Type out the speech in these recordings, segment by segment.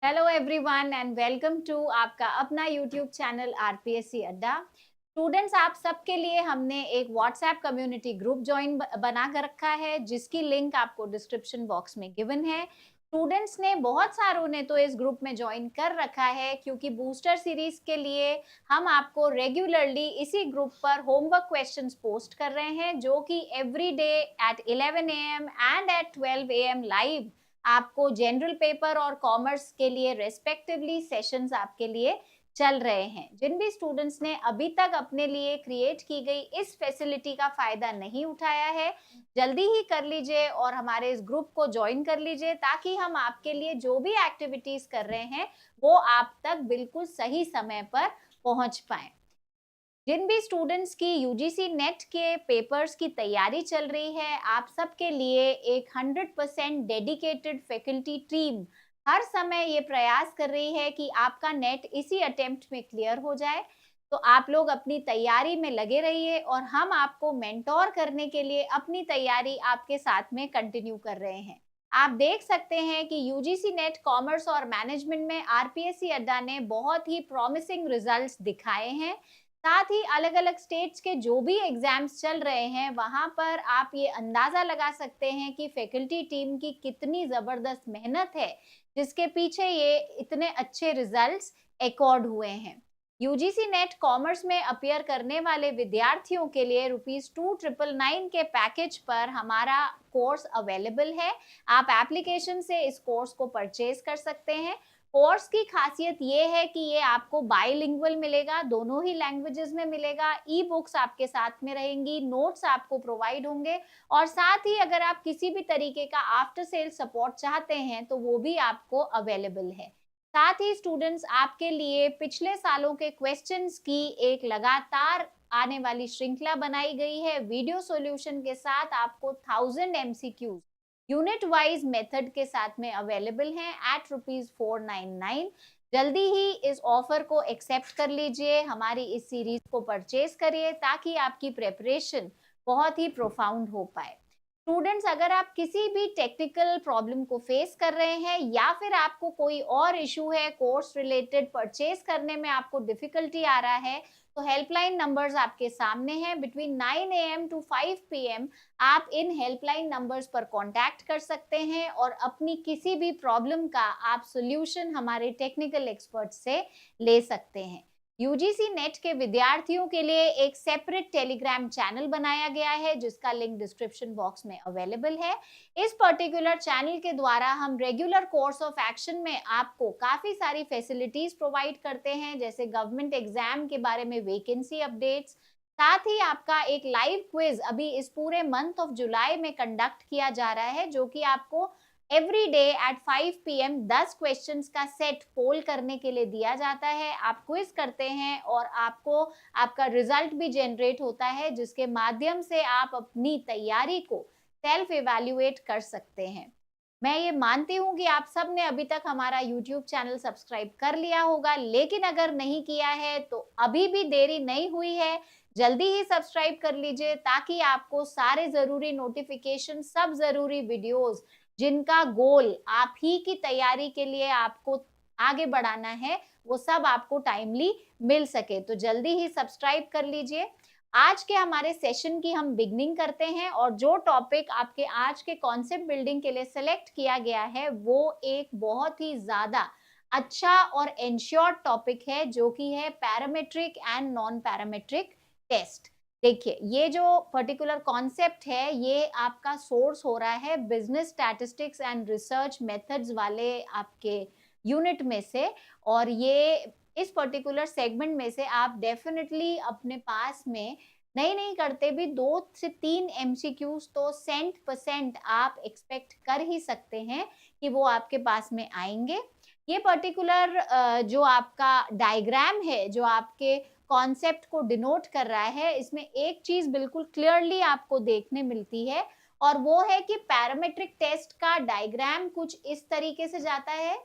Hello everyone and welcome to आपका अपना YouTube channel RPSC Adda. Students, आप सबके लिए हमने एक व्हाट्सएप कम्युनिटी ग्रुप ज्वाइन बना कर रखा है, जिसकी लिंक आपको डिस्क्रिप्शन बॉक्स में गिवन है। स्टूडेंट्स ने बहुत सारों ने तो इस ग्रुप में ज्वाइन कर रखा है, क्योंकि बूस्टर सीरीज के लिए हम आपको रेगुलरली इसी ग्रुप पर होमवर्क क्वेश्चंस पोस्ट कर रहे हैं, जो कि every day at 11 AM and at 12 AM live आपको जनरल पेपर और कॉमर्स के लिए रेस्पेक्टिवली सेशंस आपके लिए चल रहे हैं। जिन भी स्टूडेंट्स ने अभी तक अपने लिए क्रिएट की गई इस फैसिलिटी का फायदा नहीं उठाया है, जल्दी ही कर लीजिए और हमारे इस ग्रुप को ज्वाइन कर लीजिए, ताकि हम आपके लिए जो भी एक्टिविटीज कर रहे हैं वो आप तक बिल्कुल सही समय पर पहुंच पाए। जिन भी स्टूडेंट्स की यूजीसी नेट के पेपर्स की तैयारी चल रही है, आप सबके लिए एक 100% डेडिकेटेड फैकल्टी टीम हर समय ये प्रयास कर रही है कि आपका नेट इसी अटेम्प्ट में क्लियर हो जाए। तो आप लोग अपनी तैयारी में लगे रहिए और हम आपको मेंटोर करने के लिए अपनी तैयारी आपके साथ में कंटिन्यू कर रहे हैं। आप देख सकते हैं कि यूजीसी नेट कॉमर्स और मैनेजमेंट में आरपीएससी अड्डा ने बहुत ही प्रॉमिसिंग रिजल्ट्स दिखाए हैं। साथ ही अलग अलग स्टेट्स के जो भी एग्जाम्स चल रहे हैं, वहां पर आप ये अंदाजा लगा सकते हैं कि फैकल्टी टीम की कितनी जबरदस्त मेहनत है, जिसके पीछे ये इतने अच्छे रिजल्ट्स एकॉर्ड हुए हैं। यूजीसी नेट कॉमर्स में अपियर करने वाले विद्यार्थियों के लिए ₹2,999 के पैकेज पर हमारा कोर्स अवेलेबल है। आप एप्लीकेशन से इस कोर्स को परचेज कर सकते हैं। कोर्स की खासियत ये है कि ये आपको बाइलिंगुअल मिलेगा, दोनों ही लैंग्वेजेस में मिलेगा। ई बुक्स आपके साथ में रहेंगी, नोट्स आपको प्रोवाइड होंगे और साथ ही अगर आप किसी भी तरीके का आफ्टर सेल सपोर्ट चाहते हैं तो वो भी आपको अवेलेबल है। साथ ही स्टूडेंट्स, आपके लिए पिछले सालों के क्वेश्चंस की एक लगातार आने वाली श्रृंखला बनाई गई है। वीडियो सॉल्यूशन के साथ आपको 1000 एमसीक्यूज यूनिट वाइज मेथड के साथ में अवेलेबल हैं एट ₹499। जल्दी ही इस ऑफर को एक्सेप्ट कर लीजिए, हमारी इस सीरीज को परचेज करिए, ताकि आपकी प्रेपरेशन बहुत ही प्रोफाउंड हो पाए। स्टूडेंट्स, अगर आप किसी भी टेक्निकल प्रॉब्लम को फेस कर रहे हैं या फिर आपको कोई और इशू है, कोर्स रिलेटेड परचेज करने में आपको डिफिकल्टी आ रहा है, तो हेल्पलाइन नंबर्स आपके सामने हैं। बिटवीन 9 AM टू 5 PM आप इन हेल्पलाइन नंबर्स पर कांटेक्ट कर सकते हैं और अपनी किसी भी प्रॉब्लम का आप सॉल्यूशन हमारे टेक्निकल एक्सपर्ट से ले सकते हैं। यूजीसी नेट के विद्यार्थियों के लिए एक सेपरेट टेलीग्राम चैनल बनाया गया है, जिसका लिंक डिस्क्रिप्शन बॉक्स में अवेलेबल है। इस पर्टिकुलर चैनल के द्वारा हम रेगुलर कोर्स ऑफ एक्शन में आपको काफी सारी फैसिलिटीज प्रोवाइड करते हैं, जैसे गवर्नमेंट एग्जाम के बारे में वैकेंसी अपडेट्स। साथ ही आपका एक लाइव क्विज अभी इस पूरे मंथ ऑफ जुलाई में कंडक्ट किया जा रहा है, जो कि आपको every day eight 5 PM 10 questions का सेट पोल करने के लिए दिया जाता है। आप क्विज करते हैं और आपको आपका रिजल्ट भी जनरेट होता है, जिसके माध्यम से आप अपनी तैयारी को सेल्फ इवैल्यूएट कर सकते हैं। मैं ये मानती हूँ कि आप सब ने अभी तक हमारा यूट्यूब चैनल सब्सक्राइब कर लिया होगा, लेकिन अगर नहीं किया है तो अभी भी देरी नहीं हुई है। जल्दी ही सब्सक्राइब कर लीजिए, ताकि आपको सारे जरूरी नोटिफिकेशन, सब जरूरी वीडियोस जिनका गोल आप ही की तैयारी के लिए आपको आगे बढ़ाना है, वो सब आपको टाइमली मिल सके। तो जल्दी ही सब्सक्राइब कर लीजिए। आज के हमारे सेशन की हम बिगनिंग करते हैं और जो टॉपिक आपके आज के कॉन्सेप्ट बिल्डिंग के लिए सिलेक्ट किया गया है, वो एक बहुत ही ज्यादा अच्छा और एंश्योर्ड टॉपिक है, जो कि है parametric and non parametric test. देखिए, ये जो पर्टिकुलर कॉन्सेप्ट है, ये आपका सोर्स हो रहा है business statistics and research methods वाले आपके यूनिट में से, और ये इस पर्टिकुलर सेगमेंट में से आप डेफिनेटली अपने पास में नहीं करते भी 2 से 3 एमसीक्यूज तो 100% आप एक्सपेक्ट कर ही सकते हैं कि वो आपके पास में आएंगे। ये पर्टिकुलर जो आपका डायग्राम है, जो आपके कॉन्सेप्ट को डिनोट कर रहा है, इसमें एक चीज बिल्कुल क्लियरली आपको देखने मिलती है, और वो है कि पैरामेट्रिक टेस्ट का डायग्राम कुछ इस तरीके से जाता है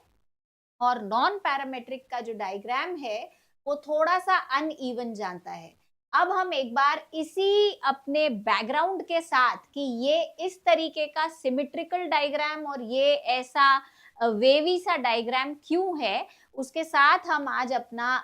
और नॉन पैरामेट्रिक का जो डायग्राम है वो थोड़ा सा अनइवन जाता है। अब हम एक बार इसी अपने बैकग्राउंड के साथ कि ये इस तरीके का सिमेट्रिकल डायग्राम और ये ऐसा वेवी सा डायग्राम क्यों है, उसके साथ हम आज अपना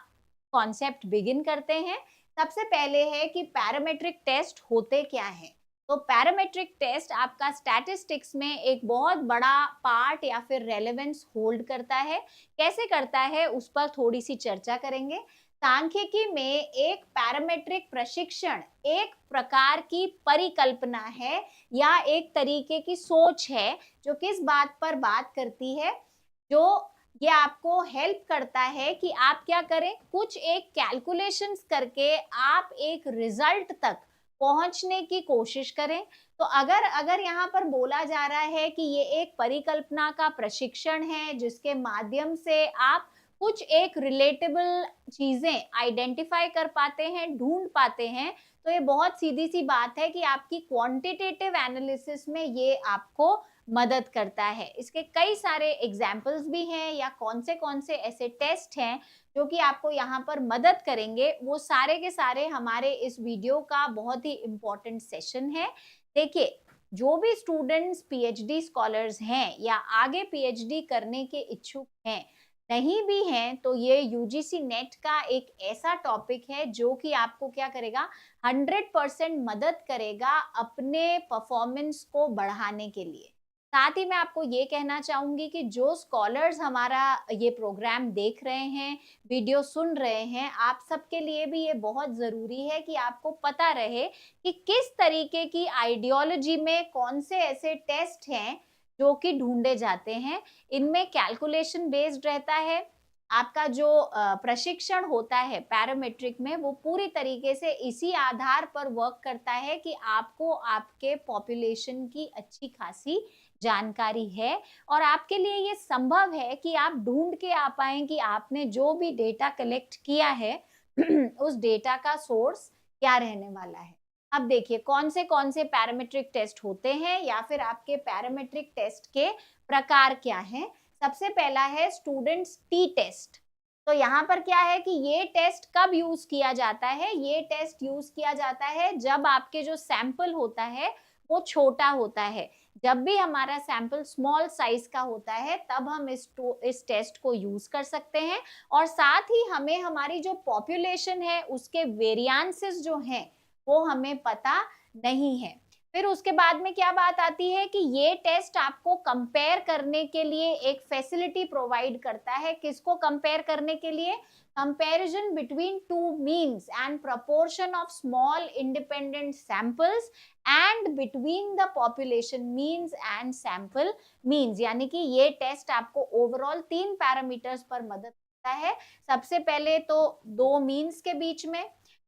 कॉन्सेप्ट बिगिन करते हैं। सबसे पहले है कि पैरामेट्रिक टेस्ट होते क्या हैं। तो पैरामेट्रिक टेस्ट आपका स्टैटिस्टिक्स में एक बहुत बड़ा पार्ट या फिर रेलेवेंस होल्ड करता है। कैसे करता है उस पर थोड़ी सी चर्चा करेंगे। सांख्यिकी में एक पैरामेट्रिक प्रशिक्षण एक प्रकार की परिकल्पना है या एक तरीके की सोच है जो किस बात पर बात करती है, जो ये आपको हेल्प करता है कि आप क्या करें, कुछ एक कैलकुलेशंस करके आप एक रिजल्ट तक पहुंचने की कोशिश करें। तो अगर यहाँ पर बोला जा रहा है कि ये एक परिकल्पना का प्रशिक्षण है जिसके माध्यम से आप कुछ एक रिलेटेबल चीजें आइडेंटिफाई कर पाते हैं, ढूंढ पाते हैं, तो ये बहुत सीधी सी बात है कि आपकी क्वांटिटेटिव एनालिसिस में ये आपको मदद करता है। इसके कई सारे एग्जाम्पल्स भी हैं या कौन से ऐसे टेस्ट हैं जो कि आपको यहाँ पर मदद करेंगे, वो सारे के सारे हमारे इस वीडियो का बहुत ही इम्पोर्टेंट सेशन है। देखिए, जो भी स्टूडेंट्स पीएचडी स्कॉलर्स हैं या आगे पीएचडी करने के इच्छुक हैं, नहीं भी हैं, तो ये यूजीसी नेट का एक ऐसा टॉपिक है जो कि आपको क्या करेगा, 100% मदद करेगा अपने परफॉर्मेंस को बढ़ाने के लिए। साथ ही मैं आपको ये कहना चाहूंगी कि जो स्कॉलर्स हमारा ये प्रोग्राम देख रहे हैं, वीडियो सुन रहे हैं, आप सबके लिए भी ये बहुत ज़रूरी है कि आपको पता रहे कि किस तरीके की आइडियोलॉजी में कौन से ऐसे टेस्ट हैं जो कि ढूंढे जाते हैं। इनमें कैलकुलेशन बेस्ड रहता है। आपका जो प्रशिक्षण होता है पैरामेट्रिक में, वो पूरी तरीके से इसी आधार पर वर्क करता है कि आपको आपके पॉपुलेशन की अच्छी खासी जानकारी है और आपके लिए ये संभव है कि आप ढूंढ के आ पाएं कि आपने जो भी डेटा कलेक्ट किया है उस डेटा का सोर्स क्या रहने वाला है। अब देखिए कौन से पैरामेट्रिक टेस्ट होते हैं या फिर आपके पैरामेट्रिक टेस्ट के प्रकार क्या हैं। सबसे पहला है स्टूडेंट्स टी टेस्ट। तो यहाँ पर क्या है कि ये टेस्ट कब यूज किया जाता है, ये टेस्ट यूज किया जाता है जब आपके जो सैंपल होता है वो छोटा होता है। जब भी हमारा सैंपल स्मॉल साइज का होता है तब हम इस टेस्ट को यूज कर सकते हैं और साथ ही हमें हमारी जो पॉपुलेशन है उसके वेरिएंसेस जो हैं वो हमें पता नहीं है। फिर उसके बाद में क्या बात आती है कि ये टेस्ट आपको कंपेयर करने के लिए एक फैसिलिटी प्रोवाइड करता है। किसको कंपेयर करने के लिए? Comparison between two means and proportion of small independent samples and between the population means and sample means. यानी कि ये टेस्ट आपको ओवरऑल 3 पैरामीटर्स पर मदद करता है। सबसे पहले तो 2 मीन्स के बीच में,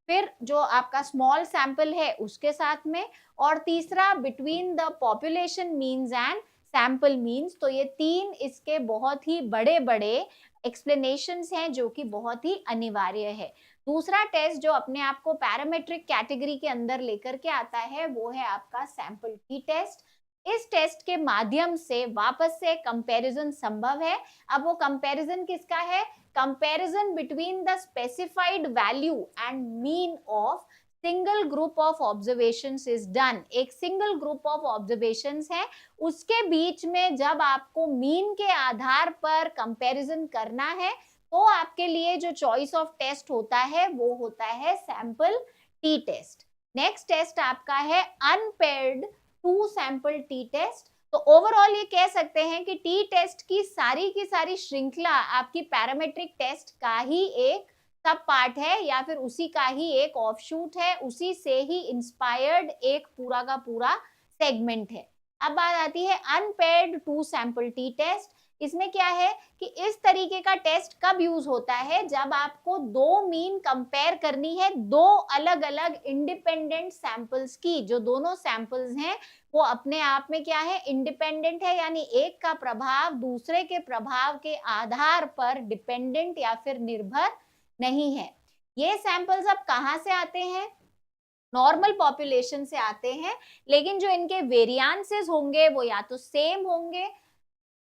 फिर जो आपका स्मॉल सैंपल है उसके साथ में, और तीसरा between the population means and sample means. तो ये 3 इसके बहुत ही बड़े बड़े एक्सप्लेनेशंस हैं जो कि बहुत ही अनिवार्य है। दूसरा टेस्ट जो अपने आप को पैरामेट्रिक कैटेगरी के अंदर लेकर के आता है वो है आपका सैंपल टी टेस्ट। इस टेस्ट के माध्यम से वापस से कंपैरिजन संभव है। अब वो कंपैरिजन किसका है? Comparison between the specified value and mean of single group of observations is done. एक सिंगल ग्रुप ऑफ ऑब्जर्वेशंस है, उसके बीच में जब आपको मीन के आधार पर कंपैरिजन करना है तो आपके लिए जो चॉइस ऑफ टेस्ट होता है वो होता है sample t test. Next test आपका है unpaired two sample t test. तो ओवरऑल ये कह सकते हैं कि टी टेस्ट की सारी श्रृंखला आपकी पैरामेट्रिक टेस्ट का ही एक सब पार्ट है या फिर उसी का ही एक ऑफशूट है, उसी से ही इंस्पायर्ड एक पूरा का पूरा सेगमेंट है। अब बात आती है unpaired two sample t test. इसमें क्या है कि इस तरीके का टेस्ट कब यूज होता है? जब आपको 2 मीन कंपेयर करनी है 2 अलग अलग इंडिपेंडेंट सैंपल्स की। जो दोनों सैंपल्स हैं वो अपने आप में क्या है? इंडिपेंडेंट है, यानी एक का प्रभाव दूसरे के प्रभाव के आधार पर डिपेंडेंट या फिर निर्भर नहीं है। ये सैंपल्स अब कहाँ से आते हैं? नॉर्मल पॉपुलेशन से आते हैं, लेकिन जो इनके वेरिएंसेस होंगे वो या तो सेम होंगे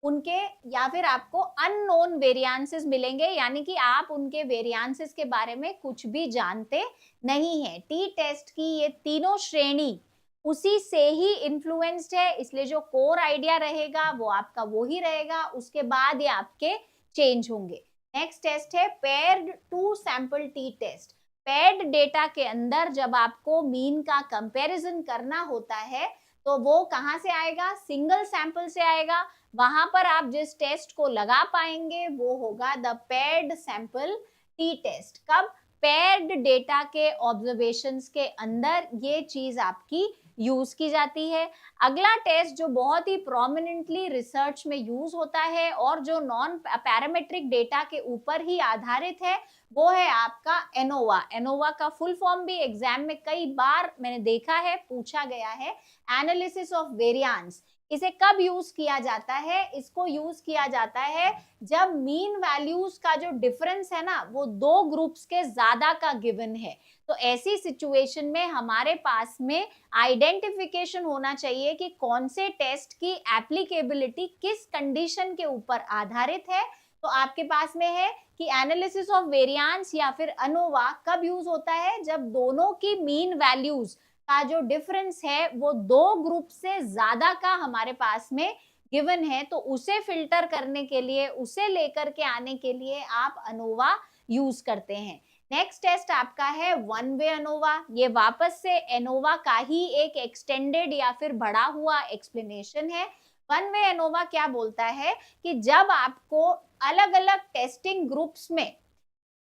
उनके, या फिर आपको अननोन वेरिएंसेस मिलेंगे, यानी कि आप उनके वेरिएंसेस के बारे में कुछ भी जानते नहीं है। टी टेस्ट की ये तीनों श्रेणी उसी से ही इन्फ्लुएंस्ड है, इसलिए जो कोर आइडिया रहेगा वो आपका वो ही रहेगा, उसके बाद ये आपके चेंज होंगे। नेक्स्ट टेस्ट है paired two sample t test. Paired data के अंदर जब आपको मीन का कंपैरिजन करना होता है तो वो कहाँ से आएगा, सिंगल सैंपल से आएगा। वहां पर आप जिस टेस्ट को लगा पाएंगे वो होगा the paired sample t test. कब, पेयर्ड डेटा के ऑब्जर्वेशंस के अंदर ये चीज आपकी यूज की जाती है। अगला टेस्ट जो बहुत ही प्रोमिनेंटली रिसर्च में यूज होता है और जो नॉन पैरामेट्रिक डेटा के ऊपर ही आधारित है वो है आपका एनोवा। एनोवा का फुल फॉर्म भी एग्जाम में कई बार मैंने देखा है, पूछा गया है, एनालिसिस ऑफ वेरिएंस। इसे कब यूज किया जाता है, इसको यूज किया जाता है जब मीन वैल्यूज का जो डिफरेंस है ना वो दो ग्रुप्स के ज्यादा का गिवन है। तो ऐसी सिचुएशन में हमारे पास में आइडेंटिफिकेशन होना चाहिए कि कौन से टेस्ट की एप्लीकेबिलिटी किस कंडीशन के ऊपर आधारित है। तो आपके पास में है कि एनालिसिस ऑफ वेरिएंस या फिर अनोवा कब यूज होता है, जब दोनों की मीन वैल्यूज का जो डिफरेंस है वो दो ग्रुप से ज्यादा का हमारे पास में गिवन है। तो उसे फिल्टर करने के लिए, उसे लेकर के आने के लिए आप अनोवा यूज करते हैं। नेक्स्ट टेस्ट आपका है वन वे अनोवा। ये वापस से एनोवा का ही एक एक्सटेंडेड या फिर बढ़ा हुआ एक्सप्लेनेशन है। वन वे एनोवा क्या बोलता है कि जब आपको अलग अलग टेस्टिंग ग्रुप्स में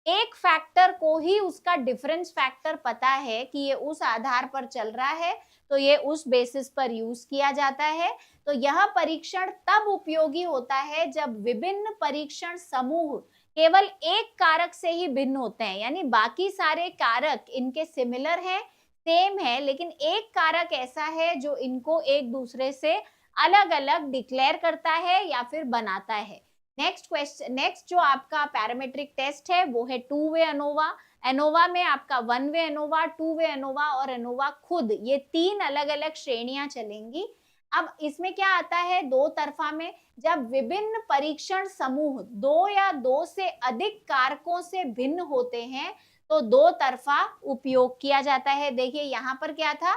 एक फैक्टर को ही उसका डिफरेंस फैक्टर पता है कि ये उस आधार पर चल रहा है तो ये उस बेसिस पर यूज किया जाता है। तो यह परीक्षण तब उपयोगी होता है जब विभिन्न परीक्षण समूह केवल एक कारक से ही भिन्न होते हैं, यानी बाकी सारे कारक इनके सिमिलर हैं, सेम है, लेकिन एक कारक ऐसा है जो इनको एक दूसरे से अलग अलग डिक्लेयर करता है या फिर बनाता है। नेक्स्ट जो आपका पैरामेट्रिक टेस्ट है वो है टू वे अनोवा। एनोवा में आपका one way ANOVA, two way ANOVA और एनोवा खुद, ये तीन अलग अलग श्रेणियां चलेंगी। अब इसमें क्या आता है, दो तरफा में जब विभिन्न परीक्षण समूह दो या दो से अधिक कारकों से भिन्न होते हैं तो दो तरफा उपयोग किया जाता है। देखिए यहाँ पर क्या था,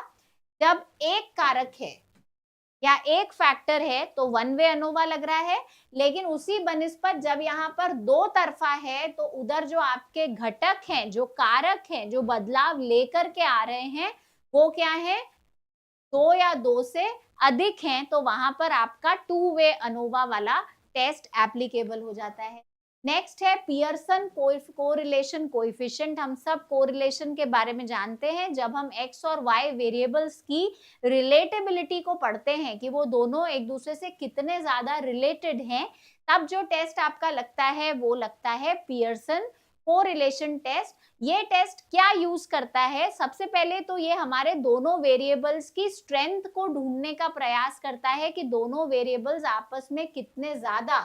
जब एक कारक है या एक फैक्टर है तो वन वे अनोवा लग रहा है, लेकिन उसी बनिस्पत जब यहाँ पर दो तरफा है तो उधर जो आपके घटक हैं, जो कारक हैं, जो बदलाव लेकर के आ रहे हैं वो क्या है, दो या दो से अधिक हैं, तो वहां पर आपका टू वे अनोवा वाला टेस्ट एप्लीकेबल हो जाता है। नेक्स्ट है पियर्सन कोरिलेशन कोएफिशिएंट। हम सब कोरिलेशन के बारे में जानते हैं, जब हम एक्स और वाई वेरिएबल्स की रिलेटेबिलिटी को पढ़ते हैं कि वो दोनों एक दूसरे से कितने ज्यादा रिलेटेड हैं, तब जो टेस्ट आपका लगता है वो लगता है पियर्सन कोरिलेशन टेस्ट। ये टेस्ट क्या यूज करता है, सबसे पहले तो ये हमारे दोनों वेरिएबल्स की स्ट्रेंथ को ढूंढने का प्रयास करता है कि दोनों वेरिएबल्स आपस में कितने ज्यादा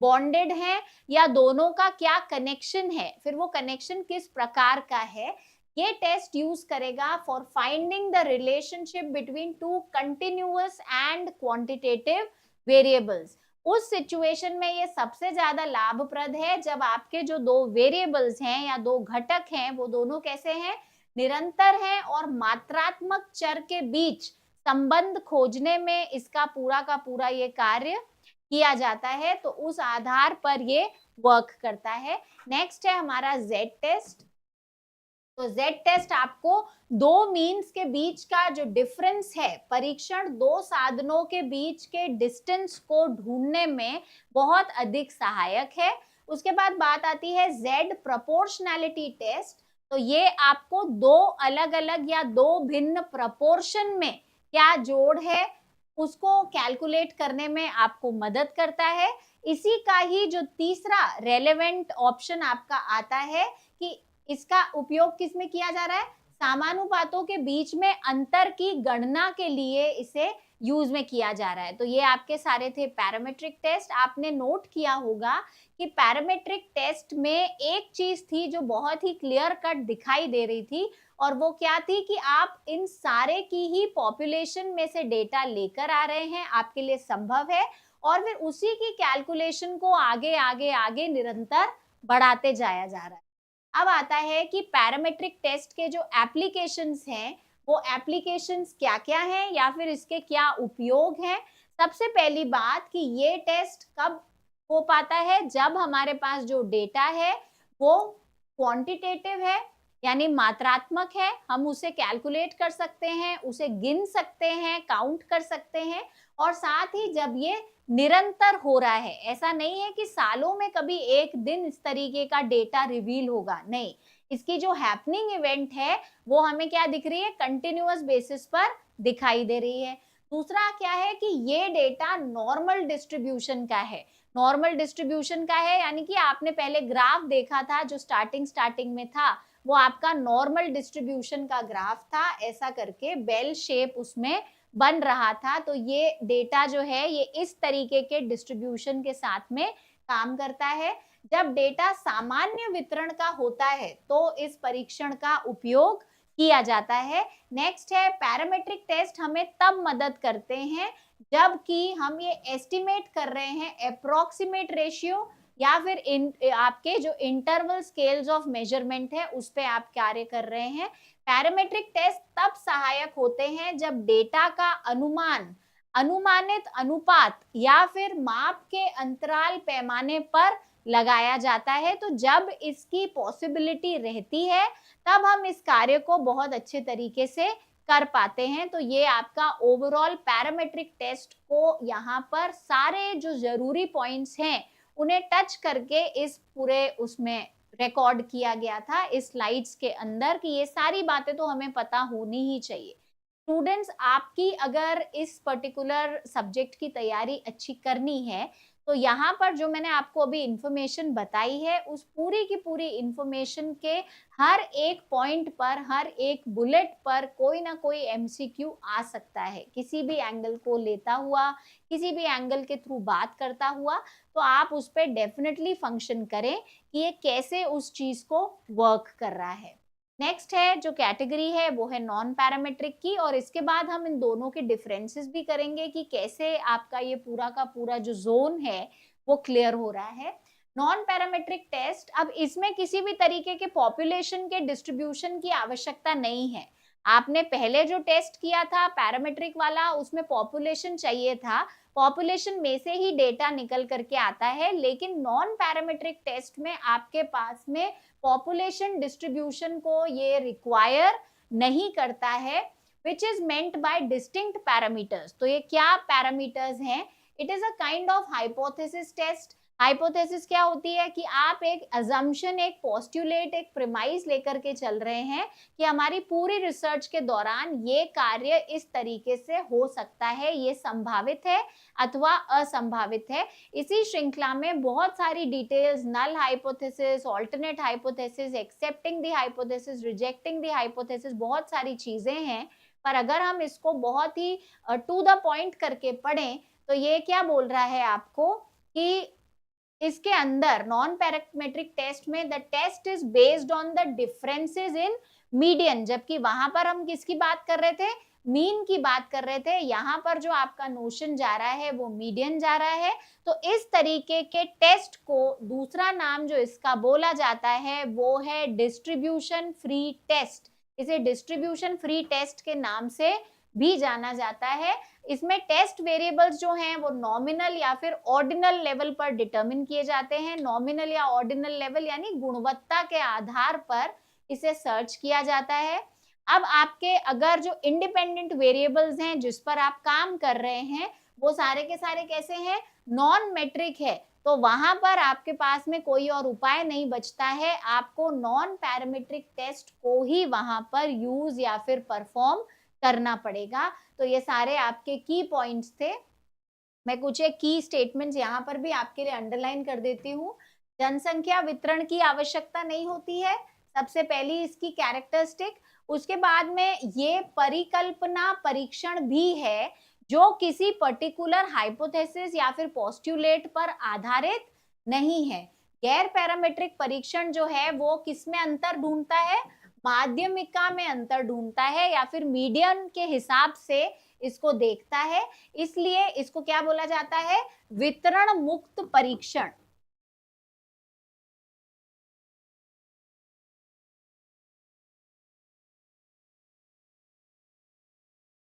बॉन्डेड हैं या दोनों का क्या कनेक्शन है, फिर वो कनेक्शन किस प्रकार का है। ये टेस्ट यूज करेगा for finding the relationship between two continuous and quantitative variables. उस सिचुएशन में ये सबसे ज्यादा लाभप्रद है जब आपके जो दो वेरिएबल्स हैं या दो घटक हैं वो दोनों कैसे हैं, निरंतर हैं, और मात्रात्मक चर के बीच संबंध खोजने में इसका पूरा का पूरा ये कार्य किया जाता है। तो उस आधार पर ये वर्क करता है। नेक्स्ट है हमारा जेड टेस्ट। तो जेड टेस्ट आपको दो मीन्स के बीच का जो डिफरेंस है, परीक्षण दो साधनों के बीच के डिस्टेंस को ढूंढने में बहुत अधिक सहायक है। उसके बाद बात आती है जेड प्रोपोर्शनैलिटी टेस्ट। तो ये आपको दो अलग अलग या दो भिन्न प्रपोर्शन में क्या जोड़ है उसको कैलकुलेट करने में आपको मदद करता है। इसी का ही जो तीसरा रेलेवेंट ऑप्शन आपका आता है कि इसका उपयोग किस में किया जा रहा है, समानुपातों के बीच में अंतर की गणना के लिए इसे यूज में किया जा रहा है। तो ये आपके सारे थे पैरामेट्रिक टेस्ट। आपने नोट किया होगा कि पैरामेट्रिक टेस्ट में एक चीज थी जो बहुत ही क्लियर कट दिखाई दे रही थी, और वो क्या थी कि आप इन सारे की ही पॉपुलेशन में से डेटा लेकर आ रहे हैं, आपके लिए संभव है, और फिर उसी की कैलकुलेशन को आगे आगे आगे निरंतर बढ़ाते जाया जा रहा है। अब आता है कि पैरामेट्रिक टेस्ट के जो एप्लीकेशंस हैं वो एप्लीकेशंस क्या-क्या हैं या फिर इसके क्या उपयोग हैं। सबसे पहली बात कि ये टेस्ट कब हो पाता है, जब हमारे पास जो डेटा है वो क्वांटिटेटिव है, यानी मात्रात्मक है, हम उसे कैलकुलेट कर सकते हैं, उसे गिन सकते हैं, काउंट कर सकते हैं, और साथ ही जब ये निरंतर हो रहा है, ऐसा नहीं है कि सालों में कभी एक दिन इस तरीके का डेटा रिवील होगा, नहीं, इसकी जो हैपनिंग इवेंट है वो हमें क्या दिख रही है, कंटिन्यूअस बेसिस पर दिखाई दे रही है। दूसरा क्या है कि ये डेटा नॉर्मल डिस्ट्रीब्यूशन का है। नॉर्मल डिस्ट्रीब्यूशन का है यानी कि आपने पहले ग्राफ देखा था जो स्टार्टिंग में था, वो आपका नॉर्मल डिस्ट्रीब्यूशन का ग्राफ था, ऐसा करके बेल शेप उसमें बन रहा था। तो ये डेटा जो है ये इस तरीके के डिस्ट्रीब्यूशन के साथ में काम करता है। जब डेटा सामान्य वितरण का होता है तो इस परीक्षण का उपयोग किया जाता है। नेक्स्ट है पैरामीट्रिक टेस्ट, हमें तब मदद करते हैं जबकि हम ये एस्टिमेट कर रहे हैं अप्रोक्सीमेट रेशियो या फिर आपके जो इंटरवल स्केल्स ऑफ मेजरमेंट है उस पे आप कार्य कर रहे हैं। पैरामीट्रिक टेस्ट तब सहायक होते हैं जब डेटा का अनुमानित अनुपात या फिर माप के अंतराल पैमाने पर लगाया जाता है। तो जब इसकी पॉसिबिलिटी रहती है तब हम इस कार्य को बहुत अच्छे तरीके से कर पाते हैं। तो ये आपका ओवरऑल पैरामीट्रिक टेस्ट को यहाँ पर सारे जो जरूरी पॉइंट्स हैं उन्हें टच करके इस पूरे उसमें रिकॉर्ड किया गया था इस स्लाइड्स के अंदर, कि ये सारी बातें तो हमें पता होनी ही चाहिए। स्टूडेंट्स, आपकी अगर इस पर्टिकुलर सब्जेक्ट की तैयारी अच्छी करनी है तो यहाँ पर जो मैंने आपको अभी इंफॉर्मेशन बताई है उस पूरी की पूरी इंफॉर्मेशन के हर एक पॉइंट पर, हर एक बुलेट पर कोई ना कोई एमसीक्यू आ सकता है, किसी भी एंगल को लेता हुआ, किसी भी एंगल के थ्रू बात करता हुआ। तो आप उस पर डेफिनेटली फंक्शन करें कि ये कैसे उस चीज को वर्क कर रहा है। नेक्स्ट है जो कैटेगरी है वो है नॉन पैरामेट्रिक की, और इसके बाद हम इन दोनों के डिफरेंसेस भी करेंगे कि कैसे आपका ये पूरा का पूरा जो जोन है वो क्लियर हो रहा है। नॉन पैरामेट्रिक टेस्ट, अब इसमें किसी भी तरीके के पॉपुलेशन के डिस्ट्रीब्यूशन की आवश्यकता नहीं है। आपने पहले जो टेस्ट किया था पैरामेट्रिक वाला उसमें पॉपुलेशन चाहिए था, पॉपुलेशन में से ही डेटा निकल करके आता है, लेकिन नॉन पैरामेट्रिक टेस्ट में आपके पास में पॉपुलेशन डिस्ट्रीब्यूशन को ये रिक्वायर नहीं करता है, which is meant by distinct parameters. तो ये क्या पैरामीटर्स हैं? It is a kind of hypothesis test. Hypothesis क्या होती है कि आप एक अजम्पशन, एक पोस्टुलेट, एक प्रीमाइस लेकर के चल रहे हैं कि हमारी पूरी रिसर्च के दौरान ये कार्य इस तरीके से हो सकता है, ये संभावित है अथवा असंभावित है। इसी श्रृंखला में बहुत सारी details, null hypothesis, alternate hypothesis, accepting the hypothesis, rejecting the hypothesis, बहुत सारी चीजें हैं। पर अगर हम इसको बहुत ही टू द पॉइंट करके पढ़ें तो ये क्या बोल रहा है आपको कि इसके अंदर नॉन पैरामेट्रिक टेस्ट में the test is based on the differences in median, जबकि वहां पर हम किसकी बात कर रहे थे, मीन की बात कर रहे थे। यहाँ पर जो आपका नोशन जा रहा है वो मीडियन जा रहा है। तो इस तरीके के टेस्ट को दूसरा नाम जो इसका बोला जाता है वो है डिस्ट्रीब्यूशन फ्री टेस्ट। इसे डिस्ट्रीब्यूशन फ्री टेस्ट के नाम से भी जाना जाता है। इसमें टेस्ट वेरिएबल्स जो हैं वो नॉमिनल या फिर ऑर्डिनल लेवल पर डिटरमिन किए जाते हैं। नॉमिनल या ऑर्डिनल लेवल यानी गुणवत्ता के आधार पर इसे सर्च किया जाता है। अब आपके अगर जो इंडिपेंडेंट वेरिएबल्स हैं जिस पर आप काम कर रहे हैं वो सारे के सारे कैसे हैं, नॉन मेट्रिक है, तो वहां पर आपके पास में कोई और उपाय नहीं बचता है, आपको नॉन पैरामीट्रिक टेस्ट को ही वहां पर यूज या फिर परफॉर्म करना पड़ेगा। तो ये सारे आपके की पॉइंट्स थे। मैं कुछ एक की स्टेटमेंट्स यहाँ पर भी आपके लिए अंडरलाइन कर देती हूँ। जनसंख्या वितरण की आवश्यकता नहीं होती है, सबसे पहली इसकी कैरेक्टरिस्टिक। उसके बाद में ये परिकल्पना परीक्षण भी है जो किसी पर्टिकुलर हाइपोथेसिस या फिर पोस्टुलेट पर आधारित नहीं है। गैर पैरामीट्रिक परीक्षण जो है वो किसमें अंतर ढूंढता है, माध्यमिका में अंतर ढूंढता है या फिर मीडियन के हिसाब से इसको देखता है, इसलिए इसको क्या बोला जाता है, वितरण मुक्त परीक्षण।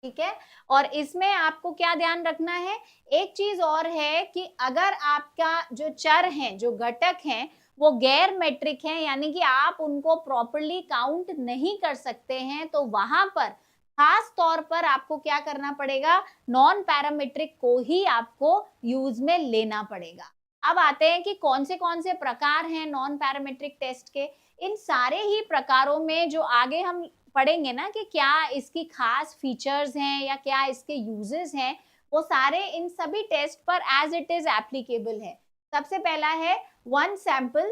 ठीक है। और इसमें आपको क्या ध्यान रखना है, एक चीज और है कि अगर आपका जो चर हैं, जो घटक हैं, वो गैर मेट्रिक हैं, यानी कि आप उनको प्रॉपरली काउंट नहीं कर सकते हैं, तो वहां पर खास तौर पर आपको क्या करना पड़ेगा, नॉन पैरामीट्रिक को ही आपको यूज में लेना पड़ेगा। अब आते हैं कि कौन से प्रकार हैं नॉन पैरामीट्रिक टेस्ट के। इन सारे ही प्रकारों में जो आगे हम पढ़ेंगे ना कि क्या इसकी खास फीचर्स हैं या क्या इसके यूजेस हैं, वो सारे इन सभी टेस्ट पर एज इट इज एप्लीकेबल है। सबसे पहला है वन सैंपल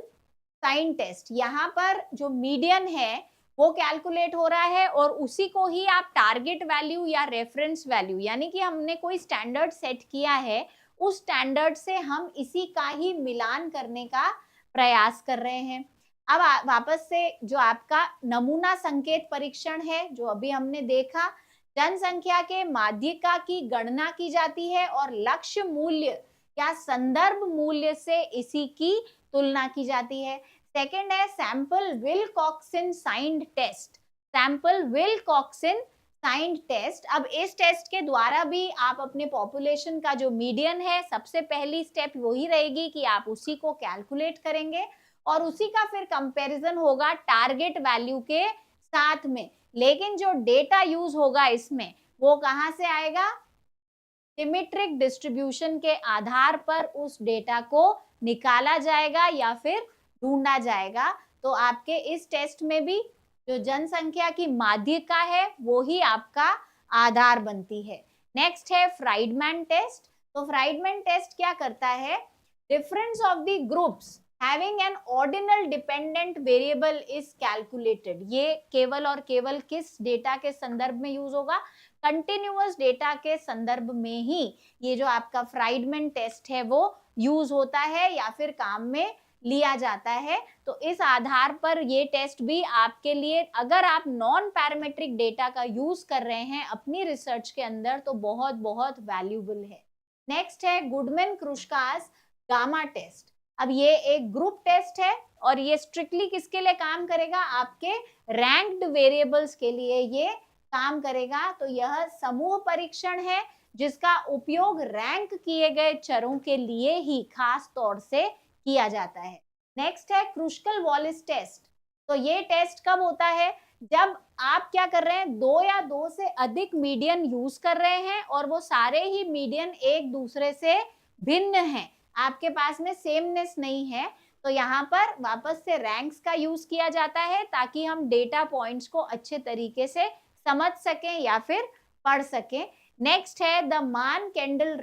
साइन टेस्ट। यहाँ पर जो मीडियन है वो कैलकुलेट हो रहा है और उसी को ही आप टारगेट वैल्यू या रेफरेंस वैल्यू, यानी कि हमने कोई स्टैंडर्ड सेट किया है, उस स्टैंडर्ड से हम इसी का ही मिलान करने का प्रयास कर रहे हैं। अब वापस से जो आपका नमूना संकेत परीक्षण है, जो अभी हमने देखा, जनसंख्या के माध्यिका की गणना की जाती है और लक्ष्य मूल्य या संदर्भ मूल्य से इसी की तुलना की जाती है। सेकंड है sample Wilcoxon signed test. Sample Wilcoxon signed test. अब इस टेस्ट के द्वारा भी आप अपने पॉपुलेशन का जो मीडियन है, सबसे पहली स्टेप वही रहेगी कि आप उसी को कैलकुलेट करेंगे और उसी का फिर कंपैरिजन होगा टारगेट वैल्यू के साथ में। लेकिन जो डेटा यूज होगा इसमें वो कहां से आएगा, सिमेट्रिक डिस्ट्रीब्यूशन के आधार पर उस डेटा को निकाला जाएगा या फिर ढूंढा जाएगा। तो आपके इस टेस्ट में भी जो जनसंख्या की माध्यिका है वो ही आपका आधार बनती है। नेक्स्ट है फ्राइडमैन टेस्ट। तो फ्राइडमैन टेस्ट क्या करता है, difference of the groups having an ordinal dependent variable is calculated। ये केवल और केवल किस डेटा के संदर्भ में यूज होगा, कंटिन्यूअस डेटा के संदर्भ में ही ये जो आपका फ्राइडमैन टेस्ट है वो यूज होता है या फिर काम में लिया जाता है। तो इस आधार पर ये टेस्ट भी आपके लिए, अगर आप नॉन पैरामीट्रिक डेटा का यूज कर रहे हैं अपनी रिसर्च के अंदर, तो बहुत बहुत वैल्यूबल है। नेक्स्ट है गुडमैन क्रुश्कास गामा टेस्ट। अब ये एक ग्रुप टेस्ट है और ये स्ट्रिक्टली किसके लिए काम करेगा, आपके रैंक्ड वेरिएबल्स के लिए ये काम करेगा। तो यह समूह परीक्षण है जिसका उपयोग रैंक किए गए चरों के लिए ही खास तौर से किया जाता है। नेक्स्ट है क्रुश्कल वॉलिस टेस्ट। तो ये टेस्ट कब होता है, जब आप क्या कर रहे हैं, दो या दो से अधिक मीडियन यूज कर रहे हैं और वो सारे ही मीडियन एक दूसरे से भिन्न हैं, आपके पास में सेमनेस नहीं है। तो यहाँ पर वापस से रैंक्स का यूज किया जाता है ताकि हम डेटा पॉइंट्स को अच्छे तरीके से समझ सकें या फिर पढ़ सकें। नेक्स्ट है द मान कैंडल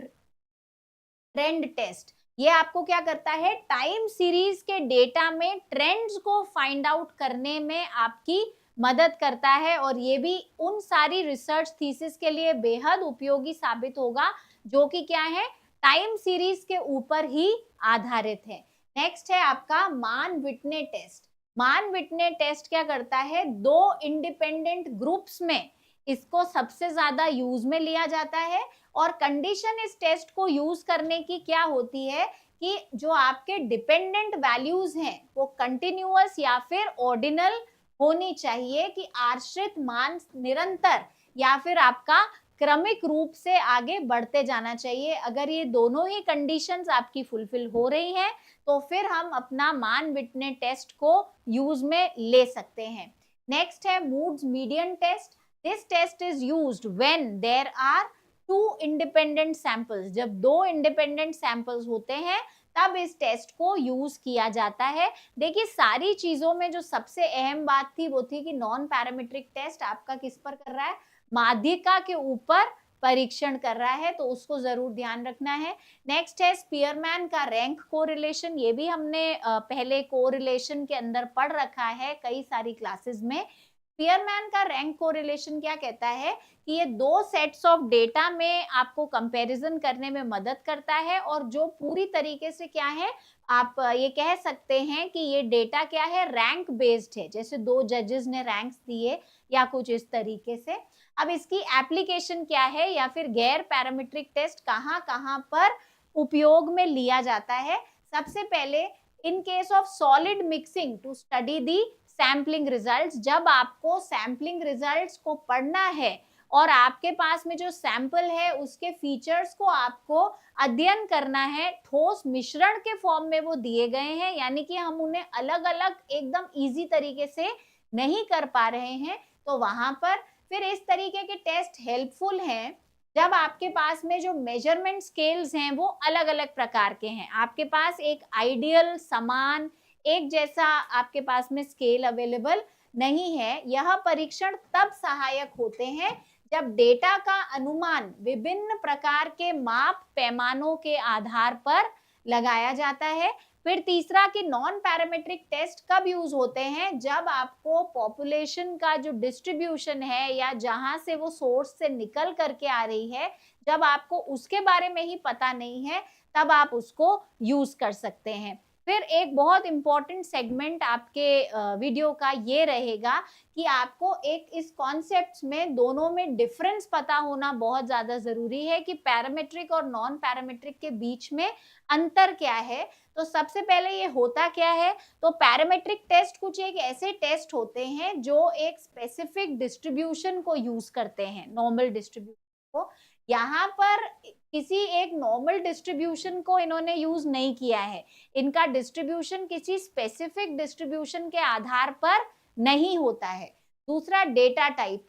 ट्रेंड टेस्ट। ये आपको क्या करता है, टाइम सीरीज के डेटा में ट्रेंड्स को फाइंड आउट करने में आपकी मदद करता है और ये भी उन सारी रिसर्च थीसिस के लिए बेहद उपयोगी साबित होगा जो कि क्या है, टाइम सीरीज के ऊपर ही आधारित है। नेक्स्ट है आपका मान विटने टेस्ट। मान विटने टेस्ट क्या करता है, दो इंडिपेंडेंट ग्रुप्स में इसको सबसे ज्यादा यूज में लिया जाता है और कंडीशन इस टेस्ट को यूज करने की क्या होती है कि जो आपके डिपेंडेंट वैल्यूज हैं वो कंटिन्यूअस या फिर ऑर्डिनल होनी चाहिए, कि आश्रित मान निरंतर या फिर आपका क्रमिक रूप से आगे बढ़ते जाना चाहिए। अगर ये दोनों ही कंडीशंस आपकी फुलफिल हो रही हैं तो फिर हम अपना मान विटने टेस्ट को यूज में ले सकते हैं। नेक्स्ट है Mood's median test. This test is used when there are two independent samples. जब दो इंडिपेंडेंट सैंपल्स होते हैं तब इस टेस्ट को यूज किया जाता है। देखिए सारी चीजों में जो सबसे अहम बात थी वो थी कि नॉन पैरामीट्रिक टेस्ट आपका किस पर कर रहा है, माध्यिका के ऊपर परीक्षण कर रहा है, तो उसको जरूर ध्यान रखना है। नेक्स्ट है स्पीयरमैन का रैंक कोरिलेशन। ये भी हमने पहले कोरिलेशन के अंदर पढ़ रखा है कई सारी क्लासेस में। स्पीयरमैन का रैंक कोरिलेशन क्या कहता है कि ये दो सेट्स ऑफ डेटा में आपको कंपैरिजन करने में मदद करता है और जो पूरी तरीके से क्या है, आप ये कह सकते हैं कि ये डेटा क्या है, रैंक बेस्ड है, जैसे दो जजेस ने रैंक्स दिए या कुछ इस तरीके से। अब इसकी एप्लीकेशन क्या है या फिर गैर पैरामीट्रिक टेस्ट कहाँ कहाँ पर उपयोग में लिया जाता है। सबसे पहले in case of solid mixing two study the sampling results. जब आपको सैम्पलिंग रिजल्ट्स को पढ़ना है और आपके पास में जो सैंपल है उसके फीचर्स को आपको अध्ययन करना है। ठोस मिश्रण के फॉर्म में वो दिए गए हैं, यानी कि हम उन्हें अलग अलग एकदम इजी तरीके से नहीं कर पा रहे हैं। तो वहां पर फिर इस तरीके के टेस्ट हेल्पफुल हैं जब आपके पास में जो मेजरमेंट स्केल्स हैं वो अलग अलग प्रकार के हैं। आपके पास एक आइडियल समान एक जैसा आपके पास में स्केल अवेलेबल नहीं है। यह परीक्षण तब सहायक होते हैं जब डेटा का अनुमान विभिन्न प्रकार के माप पैमानों के आधार पर लगाया जाता है। फिर तीसरा कि नॉन पैरामीट्रिक टेस्ट कब यूज होते हैं, जब आपको पॉपुलेशन का जो डिस्ट्रीब्यूशन है या जहां से वो सोर्स से निकल करके आ रही है, जब आपको उसके बारे में ही पता नहीं है, तब आप उसको यूज कर सकते हैं। फिर एक बहुत इंपॉर्टेंट सेगमेंट आपके वीडियो का ये रहेगा कि आपको एक इस कॉन्सेप्ट में दोनों में डिफरेंस पता होना बहुत ज्यादा जरूरी है कि पैरामेट्रिक और नॉन पैरामेट्रिक के बीच में अंतर क्या है। तो सबसे पहले ये होता क्या है, तो पैरामेट्रिक टेस्ट कुछ एक ऐसे टेस्ट होते हैं जो एक स्पेसिफिक डिस्ट्रीब्यूशन को यूज करते हैं, नॉर्मल डिस्ट्रीब्यूशन को। यहाँ पर किसी एक नॉर्मल डिस्ट्रीब्यूशन को इन्होंने यूज नहीं किया है, इनका डिस्ट्रीब्यूशन किसी स्पेसिफिक डिस्ट्रीब्यूशन के आधार पर नहीं होता है। दूसरा डेटा टाइप,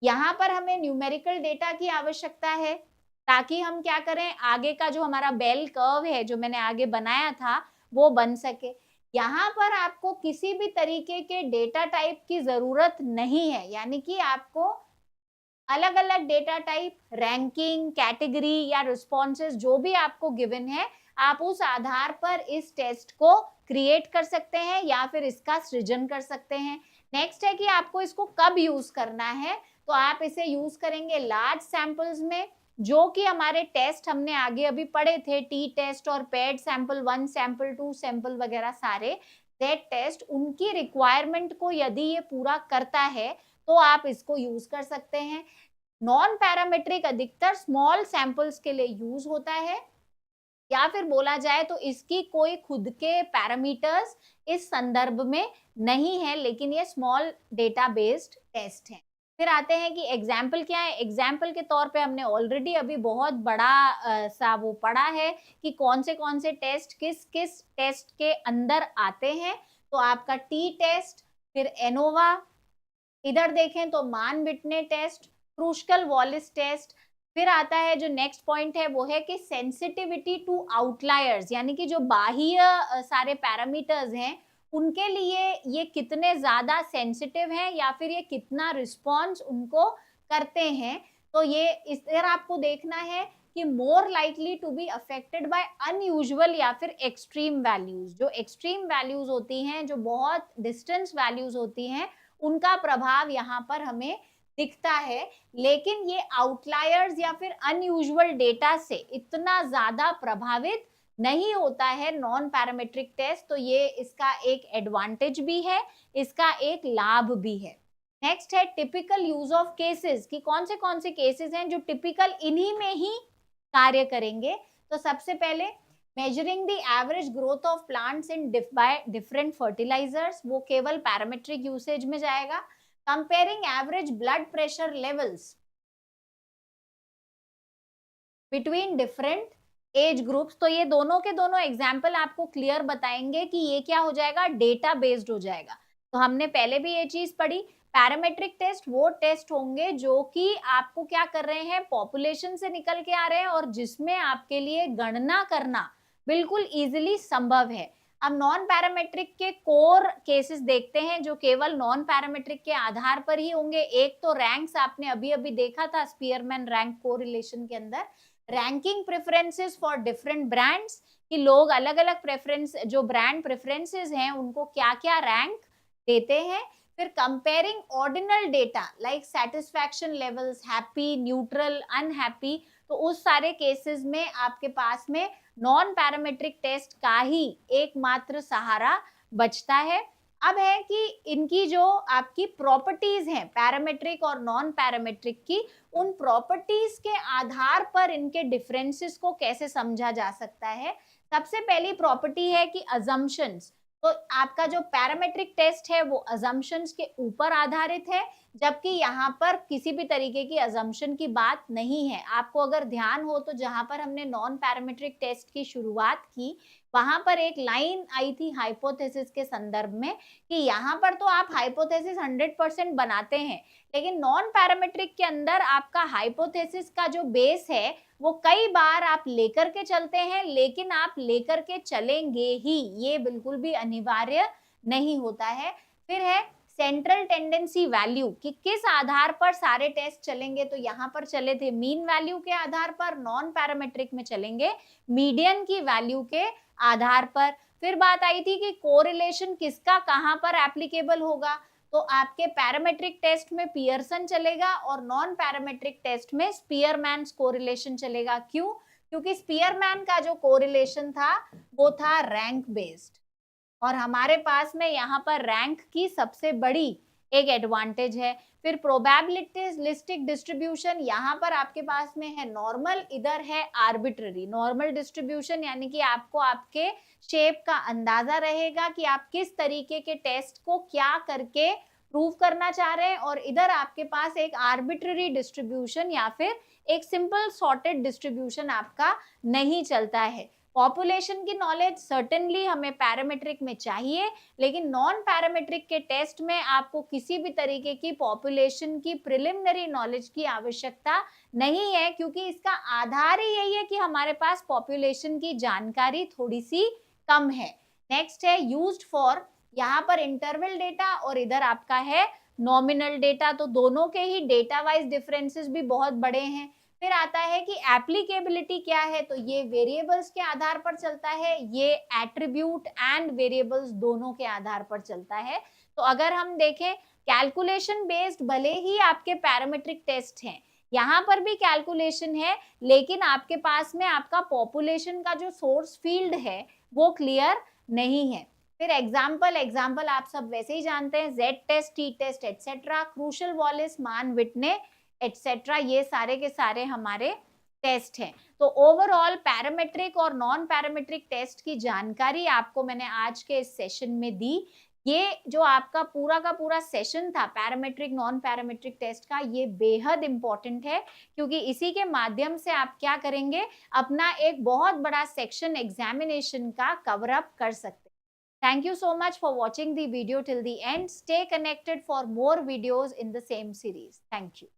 यहाँ पर हमें न्यूमेरिकल डेटा की आवश्यकता है ताकि हम क्या करें, आगे का जो हमारा बेल कर्व है जो मैंने आगे बनाया था वो बन सके। यहाँ पर आपको किसी भी तरीके के डेटा टाइप की जरूरत नहीं है, यानी कि आपको अलग अलग डेटा टाइप, रैंकिंग, कैटेगरी या रिस्पॉन्सेज जो भी आपको गिवन है, आप उस आधार पर इस टेस्ट को क्रिएट कर सकते हैं या फिर इसका सृजन कर सकते हैं। नेक्स्ट है कि आपको इसको कब यूज करना है, तो आप इसे यूज करेंगे लार्ज सैंपल्स में, जो कि हमारे टेस्ट हमने आगे अभी पढ़े थे, टी टेस्ट और पेड सैंपल 1, सैंपल 2 सैंपल वगैरह सारे जेड टेस्ट, उनकी रिक्वायरमेंट को यदि ये पूरा करता है तो आप इसको यूज कर सकते हैं। नॉन पैरामेट्रिक अधिकतर स्मॉल सैंपल्स के लिए यूज होता है, या फिर बोला जाए तो इसकी कोई खुद के पैरामीटर्स इस संदर्भ में नहीं है, लेकिन ये स्मॉल डेटा बेस्ड टेस्ट है। फिर आते हैं कि एग्जाम्पल क्या है। एग्जाम्पल के तौर पे हमने ऑलरेडी अभी बहुत बड़ा सा वो पढ़ा है कि कौन से टेस्ट किस किस टेस्ट के अंदर आते हैं। तो आपका टी टेस्ट, फिर एनोवा, इधर देखें तो मान बिटने टेस्ट, क्रूशकल वॉलिस टेस्ट। फिर आता है जो नेक्स्ट पॉइंट है वो है कि सेंसिटिविटी टू आउटलायर्स, यानी कि जो बाह्य सारे पैरामीटर्स हैं उनके लिए ये कितने ज्यादा सेंसिटिव हैं या फिर ये कितना रिस्पॉन्स उनको करते हैं। तो ये इस तरह आपको देखना है कि more likely to be affected by unusual या फिर एक्सट्रीम वैल्यूज। जो एक्सट्रीम वैल्यूज होती हैं, जो बहुत डिस्टेंस वैल्यूज होती हैं, उनका प्रभाव यहाँ पर हमें दिखता है, लेकिन ये आउटलायर्स या फिर अनयूजुअल डेटा से इतना ज्यादा प्रभावित नहीं होता है नॉन पैरामेट्रिक टेस्ट। तो ये इसका एक एडवांटेज भी है, इसका एक लाभ भी है। नेक्स्ट है टिपिकल यूज ऑफ केसेस, कि कौन से केसेस हैं जो टिपिकल इन्हीं में ही कार्य करेंगे। तो सबसे पहले measuring the average growth of plants in different fertilizers, वो केवल पैरामेट्रिक यूसेज में जाएगा। Comparing average blood pressure levels between different age groups, तो ये दोनों के दोनों एग्जाम्पल आपको क्लियर बताएंगे कि ये क्या हो जाएगा, डेटा बेस्ड हो जाएगा। तो हमने पहले भी ये चीज पढ़ी, पैरामेट्रिक टेस्ट वो टेस्ट होंगे जो कि आपको क्या कर रहे हैं, पॉपुलेशन से निकल के आ रहे हैं और जिसमें आपके लिए गणना करना बिल्कुल इजीली संभव है। अब नॉन पैरामेट्रिक के कोर केसेस देखते हैं जो केवल नॉन पैरामेट्रिक के आधार पर ही होंगे। एक तो रैंक्स आपने अभी अभी देखा था स्पीयरमैन रैंक कोरिलेशन के अंदर, ranking preferences for different brands, कि लोग अलग अलग प्रेफरेंस, जो ब्रांड प्रेफरेंसेस हैं उनको क्या क्या रैंक देते हैं। फिर comparing ordinal data like satisfaction levels, happy, neutral, unhappy, तो उस सारे केसेस में आपके पास में नॉन पैरामेट्रिक टेस्ट का ही एकमात्र सहारा बचता है। अब है कि इनकी जो आपकी प्रॉपर्टीज हैं पैरामेट्रिक और नॉन पैरामेट्रिक की, उन प्रॉपर्टीज के आधार पर इनके डिफरेंसेस को कैसे समझा जा सकता है। सबसे पहली प्रॉपर्टी है कि अजम्पशंस, तो आपका जो पैरामेट्रिक टेस्ट है वो अजम्पशंस के ऊपर आधारित है, जबकि यहाँ पर किसी भी तरीके की अजम्पशन की बात नहीं है। आपको अगर ध्यान हो तो जहां पर हमने नॉन पैरामेट्रिक टेस्ट की शुरुआत की, वहां पर एक लाइन आई थी हाइपोथेसिस के संदर्भ में कि यहाँ पर तो आप हाइपोथेसिस 100% बनाते हैं, लेकिन नॉन पैरामेट्रिक के अंदर आपका हाइपोथेसिस का जो बेस है वो कई बार आप लेकर के चलते हैं, लेकिन आप लेकर के चलेंगे ही, ये बिल्कुल भी अनिवार्य नहीं होता है। फिर है सेंट्रल टेंडेंसी वैल्यू कि किस आधार पर सारे टेस्ट चलेंगे, तो यहाँ पर चले थे मीन वैल्यू के आधार पर, नॉन पैरामेट्रिक में चलेंगे मीडियन की वैल्यू के आधार पर। फिर बात आई थी कि कोरिलेशन किसका कहां पर एप्लीकेबल होगा, तो आपके पैरामेट्रिक टेस्ट में पियर्सन चलेगा और नॉन पैरामेट्रिक टेस्ट में स्पीयरमैन कोरिलेशन चलेगा। क्यों? क्योंकि स्पीयरमैन का जो कोरिलेशन था वो था रैंक बेस्ड, और हमारे पास में यहाँ पर रैंक की सबसे बड़ी एक एडवांटेज है। फिर प्रोबेबिलिस्टिक डिस्ट्रीब्यूशन, यहाँ पर आपके पास में है नॉर्मल, इधर है आर्बिट्ररी। नॉर्मल डिस्ट्रीब्यूशन यानी कि आपको आपके शेप का अंदाजा रहेगा कि आप किस तरीके के टेस्ट को क्या करके प्रूव करना चाह रहे हैं, और इधर आपके पास एक आर्बिट्ररी डिस्ट्रीब्यूशन या फिर एक सिंपल सॉर्टेड डिस्ट्रीब्यूशन आपका नहीं चलता है। पॉपुलेशन की नॉलेज सर्टेनली हमें पैरामेट्रिक में चाहिए, लेकिन नॉन पैरामेट्रिक के टेस्ट में आपको किसी भी तरीके की पॉपुलेशन की प्रिलिमिनरी नॉलेज की आवश्यकता नहीं है, क्योंकि इसका आधार ही यही है कि हमारे पास पॉपुलेशन की जानकारी थोड़ी सी कम है। नेक्स्ट है यूज्ड फॉर, यहाँ पर इंटरवल डेटा और इधर आपका है नॉमिनल डेटा, तो दोनों के ही डेटा वाइज डिफरेंसेस भी बहुत बड़े हैं। फिर आता है कि एप्लीकेबिलिटी क्या है, तो ये वेरिएबल्स के आधार पर चलता है, ये एट्रीब्यूट एंड वेरिएबल्स दोनों के आधार पर चलता है। तो अगर हम देखें कैलकुलेशन बेस्ड भले ही आपके पैरामेट्रिक टेस्ट हैं, यहाँ पर भी कैलकुलेशन है, लेकिन आपके पास में आपका पॉपुलेशन का जो सोर्स फील्ड है वो क्लियर नहीं है। फिर एग्जाम्पल आप सब वैसे ही जानते हैं, Z test, T test etcetera, Kruskal Wallis, Mann Whitney etcetera, ये सारे के सारे हमारे टेस्ट हैं। तो ओवरऑल पैरामेट्रिक और नॉन पैरामेट्रिक टेस्ट की जानकारी आपको मैंने आज के इस सेशन में दी। ये जो आपका पूरा का पूरा सेशन था पैरामेट्रिक नॉन पैरामेट्रिक टेस्ट का, ये बेहद इंपॉर्टेंट है, क्योंकि इसी के माध्यम से आप क्या करेंगे, अपना एक बहुत बड़ा सेक्शन एग्जामिनेशन का कवर अप कर सकते हैं। Thank you so much for watching the video till the end. Stay connected for more videos in the same series. Thank you.